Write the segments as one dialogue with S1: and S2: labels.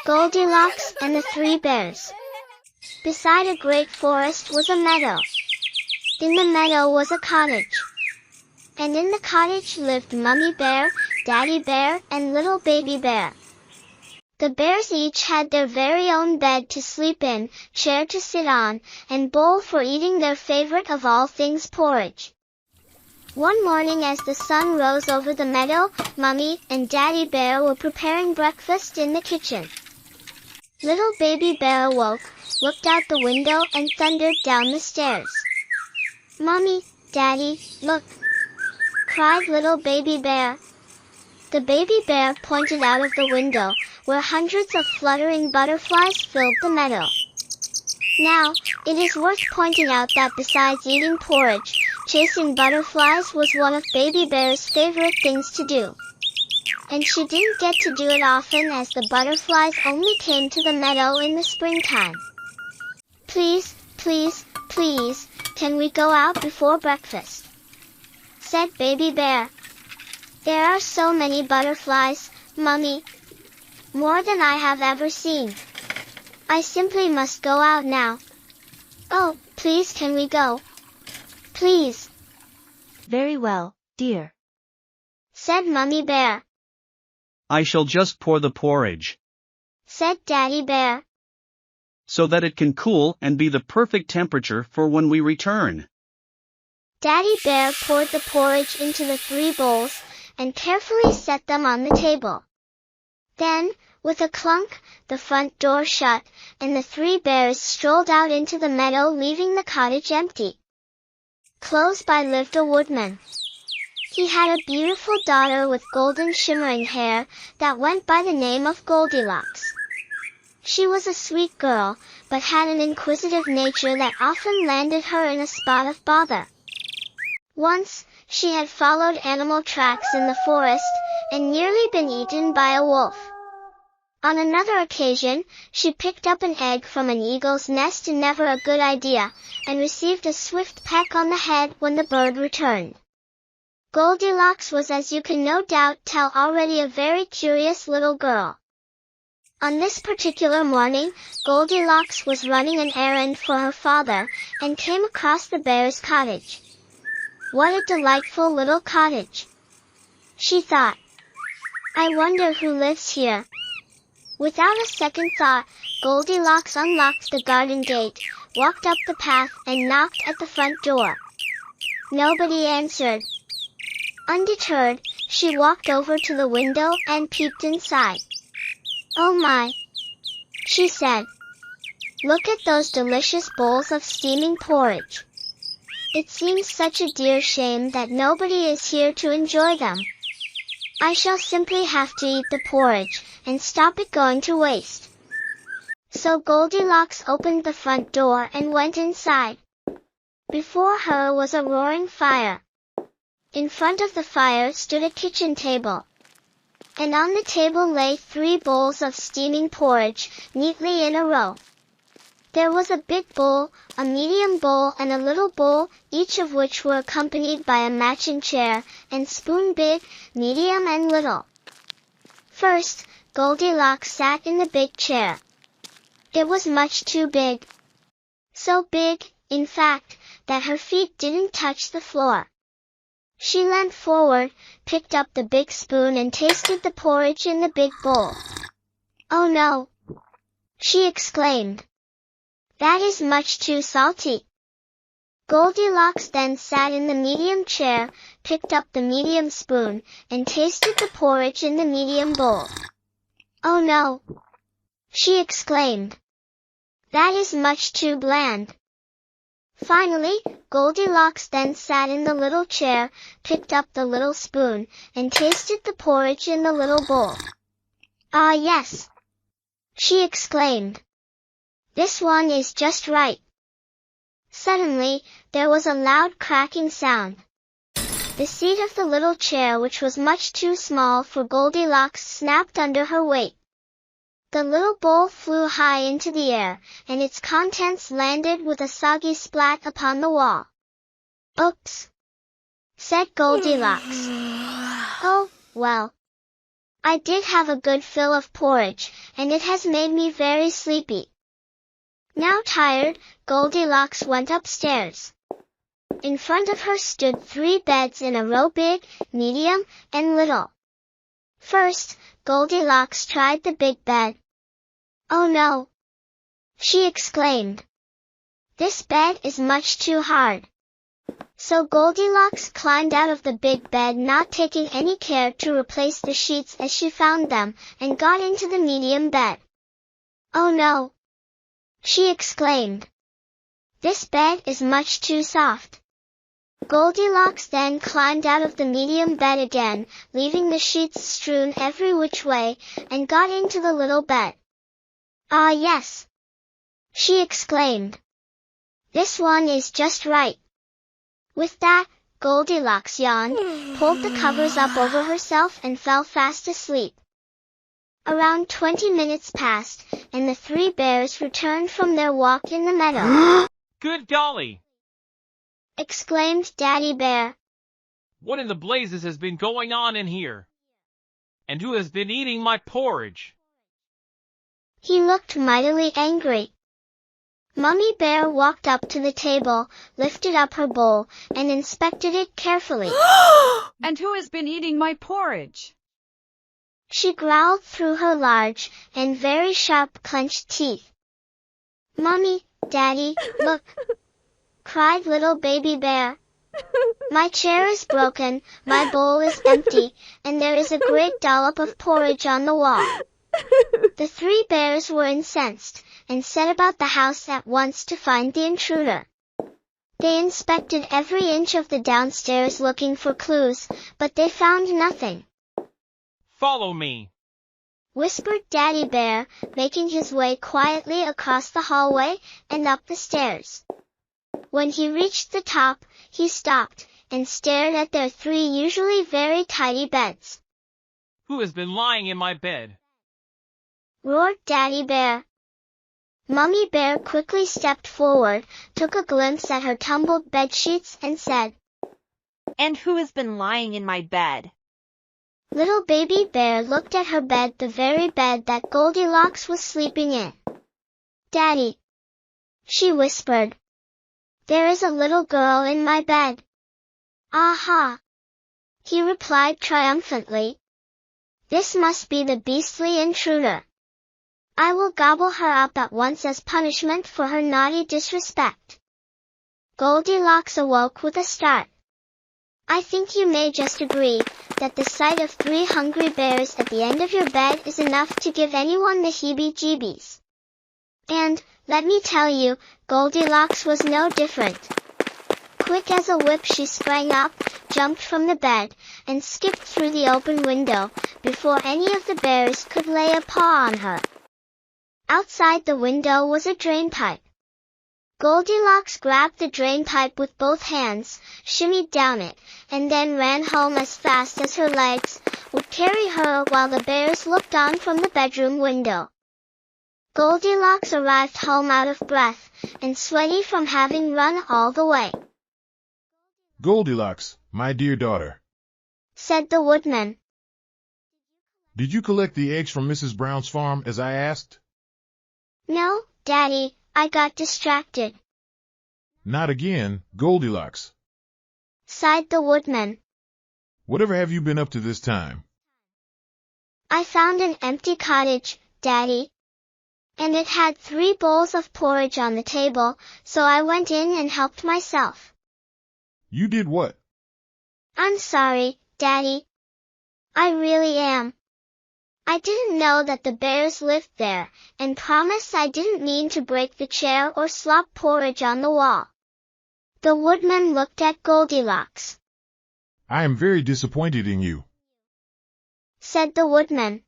S1: Goldilocks and the Three Bears. Beside a great forest was a meadow. In the meadow was a cottage. And in the cottage lived Mummy Bear, Daddy Bear, and Little Baby Bear. The bears each had their very own bed to sleep in, chair to sit on, and bowl for eating their favorite of all things, porridge. One morning as the sun rose over the meadow, Mummy and Daddy Bear were preparing breakfast in the kitchen. Little Baby Bear awoke, looked out the window and thundered down the stairs. "Mummy, Daddy, look!" cried Little Baby Bear. The baby bear pointed out of the window, where hundreds of fluttering butterflies filled the meadow. Now, it is worth pointing out that besides eating porridge, chasing butterflies was one of Baby Bear's favorite things to do. And she didn't get to do it often as the butterflies only came to the meadow in the springtime. "Please, please, please, can we go out before breakfast?" said Baby Bear. "There are so many butterflies, Mummy. More than I have ever seen. I simply must go out now. Oh, please can we go? Please."
S2: "Very well, dear,"
S1: said Mummy Bear.
S3: "I shall just pour the porridge,"
S1: said Daddy Bear,
S3: "so that it can cool and be the perfect temperature for when we return."
S1: Daddy Bear poured the porridge into the 3 bowls, and carefully set them on the table. Then, with a clunk, the front door shut, and the 3 bears strolled out into the meadow, leaving the cottage empty. Close by lived a woodman. He had a beautiful daughter with golden shimmering hair that went by the name of Goldilocks. She was a sweet girl, but had an inquisitive nature that often landed her in a spot of bother. Once, she had followed animal tracks in the forest, and nearly been eaten by a wolf. On another occasion, she picked up an egg from an eagle's nest, and never a good idea, and received a swift peck on the head when the bird returned. Goldilocks was, as you can no doubt tell already, a very curious little girl. On this particular morning, Goldilocks was running an errand for her father, and came across the bear's cottage. What a delightful little cottage, she thought. I wonder who lives here. Without a second thought, Goldilocks unlocked the garden gate, walked up the path, and knocked at the front door. Nobody answered. Undeterred, she walked over to the window and peeped inside. "Oh my," she said. "Look at those delicious bowls of steaming porridge. It seems such a dear shame that nobody is here to enjoy them. I shall simply have to eat the porridge, and stop it going to waste." So Goldilocks opened the front door and went inside. Before her was a roaring fire. In front of the fire stood a kitchen table. And on the table lay 3 bowls of steaming porridge, neatly in a row. There was a big bowl, a medium bowl, and a little bowl, each of which were accompanied by a matching chair, and spoon, big, medium, and little. First, Goldilocks sat in the big chair. It was much too big. So big, in fact, that her feet didn't touch the floor. She leant forward, picked up the big spoon, and tasted the porridge in the big bowl. "Oh no!" she exclaimed. "That is much too salty." Goldilocks then sat in the medium chair, picked up the medium spoon, and tasted the porridge in the medium bowl. "Oh no!" she exclaimed. "That is much too bland." Finally, Goldilocks then sat in the little chair, picked up the little spoon, and tasted the porridge in the little bowl. "Ah yes!" she exclaimed. "This one is just right." Suddenly, there was a loud cracking sound. The seat of the little chair, which was much too small for Goldilocks, snapped under her weight. The little bowl flew high into the air, and its contents landed with a soggy splat upon the wall. "Oops," said Goldilocks. "Oh, well. I did have a good fill of porridge, and it has made me very sleepy. Now tired, Goldilocks went upstairs. In front of her stood 3 beds in a row, big, medium, and little. First, Goldilocks tried the big bed. "Oh no!" she exclaimed. "This bed is much too hard." So Goldilocks climbed out of the big bed, not taking any care to replace the sheets as she found them, and got into the medium bed. "Oh no!" she exclaimed. "This bed is much too soft." Goldilocks then climbed out of the medium bed again, leaving the sheets strewn every which way, and got into the little bed. "Ah yes!" she exclaimed. "This one is just right." With that, Goldilocks yawned, pulled the covers up over herself and fell fast asleep. Around 20 minutes passed, and the 3 bears returned from their walk in the meadow.
S4: Good golly!
S1: Exclaimed Daddy Bear.
S4: What in the blazes has been going on in here? And who has been eating my porridge?
S1: He looked mightily angry. Mummy Bear walked up to the table, lifted up her bowl, and inspected it carefully.
S5: And who has been eating my porridge?
S1: She growled through her large and very sharp clenched teeth. "Mummy, Daddy, look!" cried little baby bear. "My chair is broken, my bowl is empty, and there is a great dollop of porridge on the wall." The 3 bears were incensed, and set about the house at once to find the intruder. They inspected every inch of the downstairs looking for clues, but they found nothing.
S4: Follow me,
S1: whispered Daddy Bear, making his way quietly across the hallway and up the stairs. When he reached the top, he stopped, and stared at their 3 usually very tidy beds.
S4: Who has been lying in my bed?
S1: Roared Daddy Bear. Mummy Bear quickly stepped forward, took a glimpse at her tumbled bedsheets, and said,
S2: And who has been lying in my bed?
S1: Little baby bear looked at her bed, the very bed that Goldilocks was sleeping in. "Daddy," she whispered, "there is a little girl in my bed." "Aha!" he replied triumphantly. "This must be the beastly intruder. I will gobble her up at once as punishment for her naughty disrespect." Goldilocks awoke with a start. I think you may just agree that the sight of 3 hungry bears at the end of your bed is enough to give anyone the heebie-jeebies. And, let me tell you, Goldilocks was no different. Quick as a whip she sprang up, jumped from the bed, and skipped through the open window, before any of the bears could lay a paw on her. Outside the window was a drainpipe. Goldilocks grabbed the drainpipe with both hands, shimmied down it, and then ran home as fast as her legs would carry her while the bears looked on from the bedroom window. Goldilocks arrived home out of breath, and sweaty from having run all the way.
S6: "Goldilocks, my dear daughter,"
S1: said the woodman.
S6: "did you collect the eggs from Mrs. Brown's farm as I asked?"
S1: "No, Daddy, I got distracted,"
S6: "Not again, Goldilocks.
S1: sighed the woodman.
S6: Whatever have you been up to this time?"
S1: "I found an empty cottage, Daddy. And it had 3 bowls of porridge on the table, so I went in and helped myself."
S6: "You did what?"
S1: "I'm sorry, Daddy. I really am. I didn't know that the bears lived there, and promise I didn't mean to break the chair or slop porridge on the wall." The woodman looked at Goldilocks.
S6: "I am very disappointed in you.
S1: Said the woodman.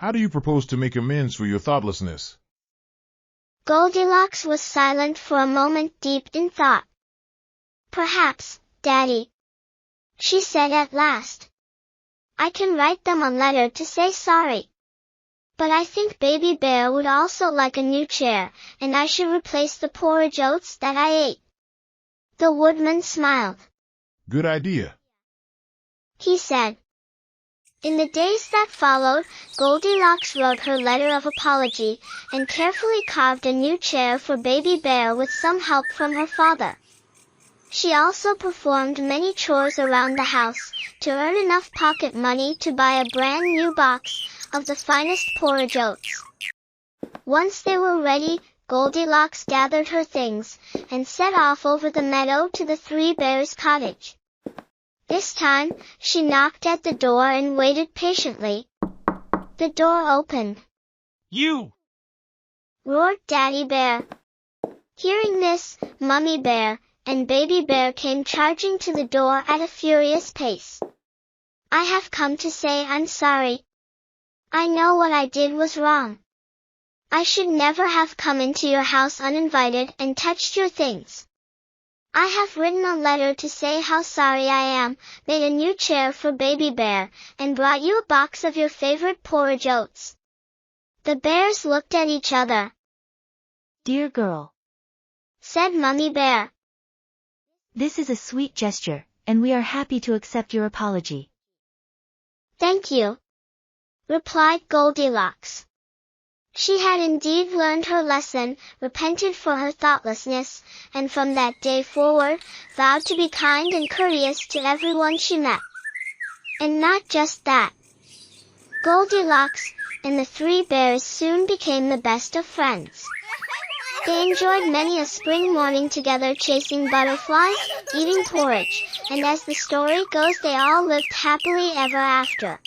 S6: How do you propose to make amends for your thoughtlessness?"
S1: Goldilocks was silent for a moment, deep in thought. "Perhaps, Daddy," she said at last, "I can write them a letter to say sorry. But I think Baby Bear would also like a new chair, and I should replace the porridge oats that I ate." The woodman smiled.
S6: "Good idea,"
S1: he said. In the days that followed, Goldilocks wrote her letter of apology, and carefully carved a new chair for Baby Bear with some help from her father. She also performed many chores around the house, to earn enough pocket money to buy a brand new box of the finest porridge oats. Once they were ready, Goldilocks gathered her things, and set off over the meadow to the Three Bears' cottage. This time, she knocked at the door and waited patiently. The door opened.
S4: You!
S1: Roared Daddy Bear. Hearing this, Mummy Bear and Baby Bear came charging to the door at a furious pace. I have come to say I'm sorry. I know what I did was wrong. I should never have come into your house uninvited and touched your things. I have written a letter to say how sorry I am, made a new chair for Baby Bear, and brought you a box of your favorite porridge oats. The bears looked at each other.
S7: Dear girl,
S1: said Mummy Bear.
S7: This is a sweet gesture, and we are happy to accept your apology.
S1: Thank you, replied Goldilocks. She had indeed learned her lesson, repented for her thoughtlessness, and from that day forward, vowed to be kind and courteous to everyone she met. And not just that. Goldilocks and the Three Bears soon became the best of friends. They enjoyed many a spring morning together chasing butterflies, eating porridge, and as the story goes they all lived happily ever after.